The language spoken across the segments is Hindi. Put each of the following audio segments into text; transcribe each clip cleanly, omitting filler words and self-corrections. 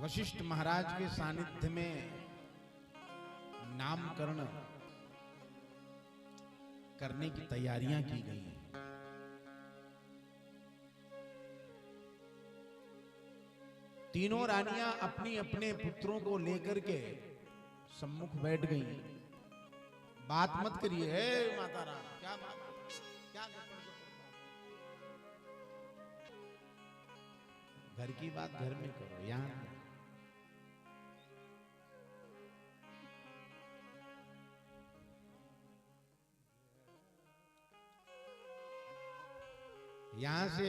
वशिष्ठ महाराज के सानिध्य में नामकरण करने की तैयारियां की गई हैं। तीनों रानियां अपनी अपने पुत्रों को लेकर के सम्मुख बैठ गई। बात मत करिए, हे माता रानी, क्या बात, क्या घर की बात घर में करो, यहां से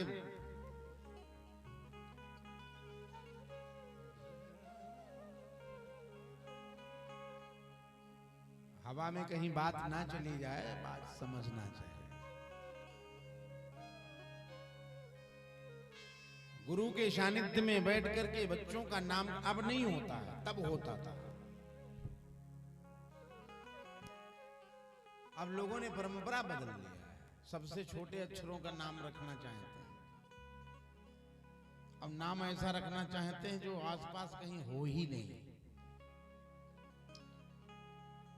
हवा में कहीं बात ना चली जाए, बात समझना चाहिए। गुरु के सानिध्य में बैठ करके बच्चों का नाम अब नहीं होता है, तब होता था। अब लोगों ने परंपरा बदल लिया है, सबसे छोटे अक्षरों का नाम रखना चाहते हैं। अब नाम ऐसा रखना चाहते हैं जो आसपास कहीं हो ही नहीं।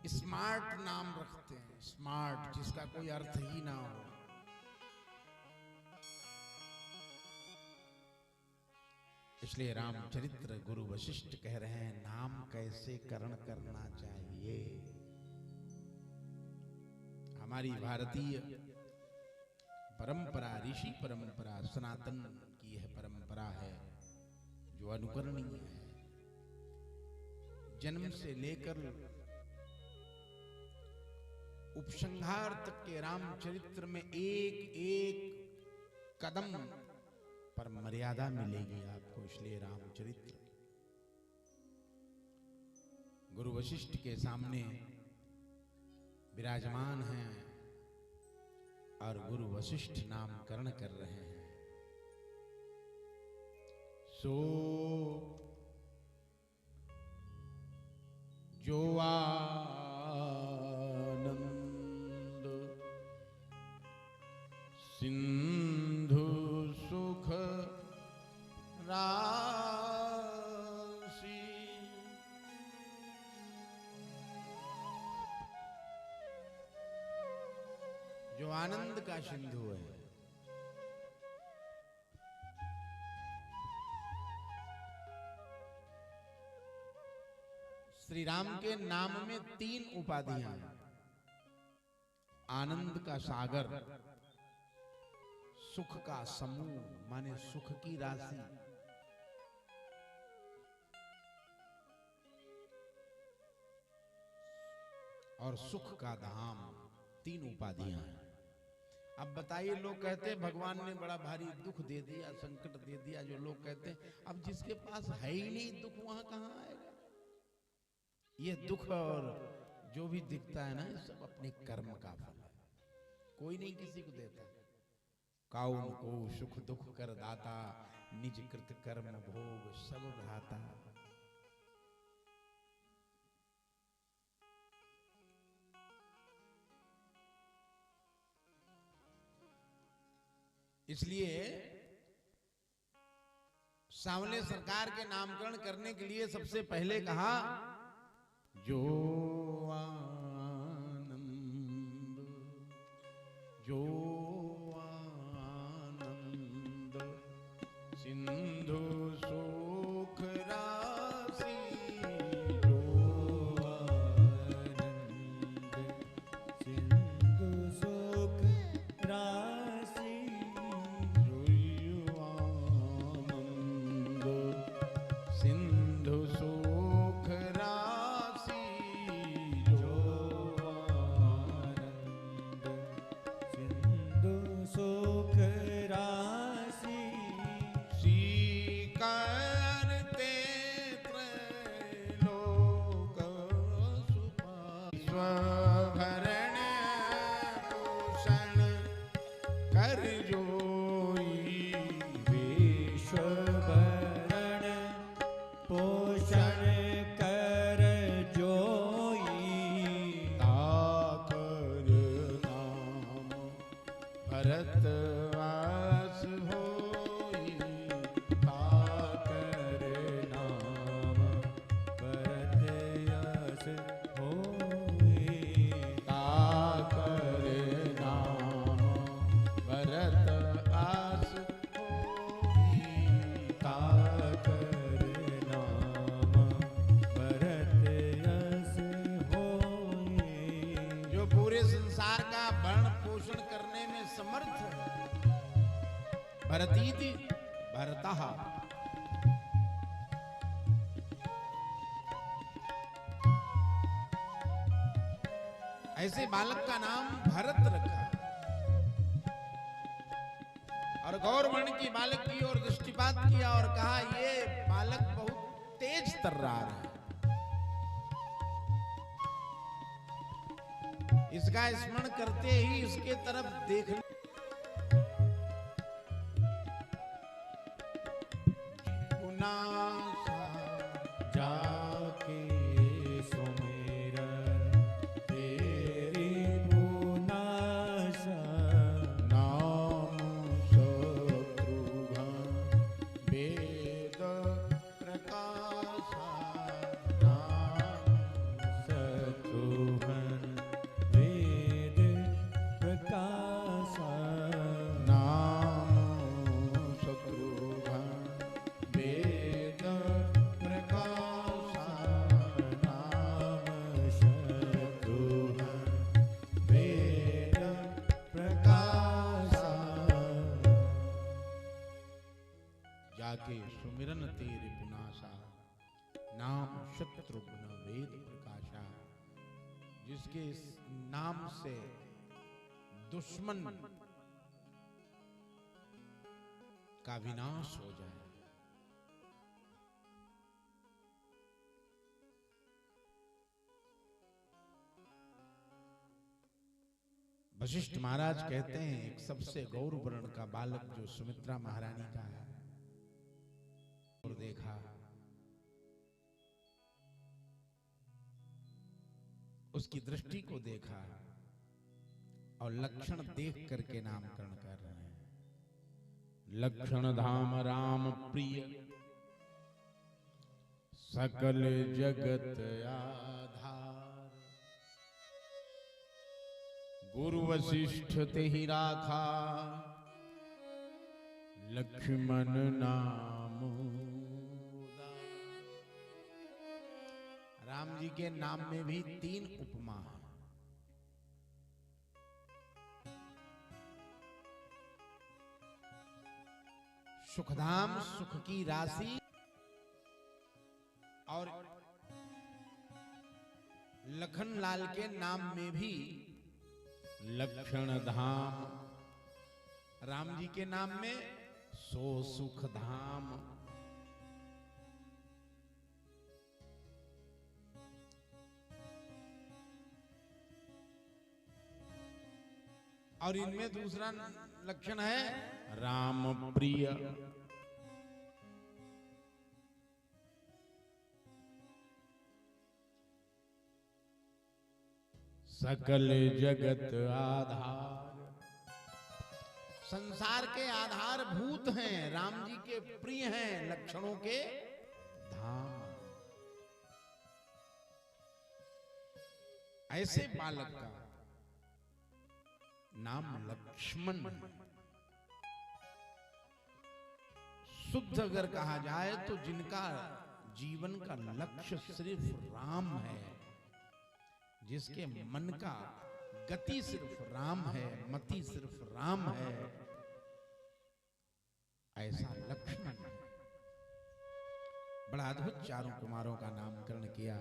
स्मार्ट नाम रखते हैं, स्मार्ट, जिसका कोई अर्थ ही ना हो। इसलिए रामचरित्र गुरु वशिष्ठ कह रहे हैं, नाम कैसे करण करना चाहिए। हमारी भारतीय परंपरा, ऋषि परंपरा, सनातन की यह परंपरा है जो अनुकरणीय है। जन्म से लेकर उपसंहार तक के रामचरित्र में एक एक कदम पर मर्यादा मिलेगी आपको। इसलिए रामचरित्र गुरु वशिष्ठ के सामने विराजमान हैं और गुरु वशिष्ठ नामकरण कर रहे हैं। सो जो आनंद सिंधु सुख राशि, जो आनंद का सिंधु है। श्री राम के नाम में 3 उपाधियां हैं। आनंद का सागर, सुख का समूह माने सुख की राशि, और सुख का धाम, 3 उपाधियां हैं। अब बताइए, लोग कहते हैं भगवान ने बड़ा भारी दुख दे दिया, संकट दे दिया। जो लोग कहते हैं अब जिसके पास है ही नहीं दुख, वहां कहां आएगा। ये दुख और जो भी दिखता है ना, सब अपने कर्म का फल है। कोई नहीं किसी को देता। काउन को सुख दुख कर दाता, निज कृत कर्म भोग सब भ्राता। इसलिए सांवले सरकार के नामकरण करने के लिए सबसे पहले कहा, जो आनंद, जो आनंद सिंधु सुख राशि, जो आनंद सिंधु सुख राशि, जो आनंद सिंधु सुख राशि, जो आनंद सिंधु सुख राशि, करते त्रैलोक स्वभरण पोषण कर जोई, विश्वभरण पोषण कर जोई, ताकर नाम भरतवास होई, ताकर नाम पूरे संसार का भरण पोषण करने में समर्थ है। भरतीति भरतः, ऐसे बालक का नाम भरत रखा। और गौरवर्ण की बालक की ओर दृष्टिपात किया और कहा ये बालक बहुत तेज तर्रार है, इसका स्मरण करते ही इसके तरफ देखने जाके सुमिरन तेरी पुनासा, नाम शत्रुघ्न वेद प्रकाशा, नाम शत्रुघ्न वेद प्रकाशा, नाम शत्रुघ्न वेद प्रकाशा, नाम शत्रुघ्न वेद प्रकाशा। जाके सुमिरन तेरे पुनासा, नाम शत्रुघ्न वेद प्रकाशा। जिसके इस नाम से दुश्मन का विनाश हो जाए। वशिष्ठ महाराज कहते हैं एक सबसे गौर वर्ण का बालक जो सुमित्रा महारानी का है, और देखा उसकी दृष्टि को देखा और लक्षण देख करके नामकरण कर रहे हैं। लक्षण धाम राम प्रिय, सकल जगत आधार, गुरु वशिष्ठ ते ही राखा, लक्ष्मण नाम उदार। राम जी के नाम में भी 3 उपमा है। सुखधाम सुख की राशि, और लखन लाल के नाम में भी लक्षण धाम, राम जी के नाम में सो सुख धाम। और इनमें दूसरा लक्षण है राम प्रिय। सकल जगत आधार, संसार के आधारभूत हैं, राम जी के प्रिय हैं, लक्षणों के धाम। ऐसे बालक का नाम लक्ष्मण है। शुद्ध अगर कहा जाए तो जिनका जीवन का लक्ष्य सिर्फ राम है, जिसके मन का गति सिर्फ राम है, मति सिर्फ राम है, ऐसा लक्ष्मण है। बड़ा अद्भुत चारों कुमारों का नामकरण किया।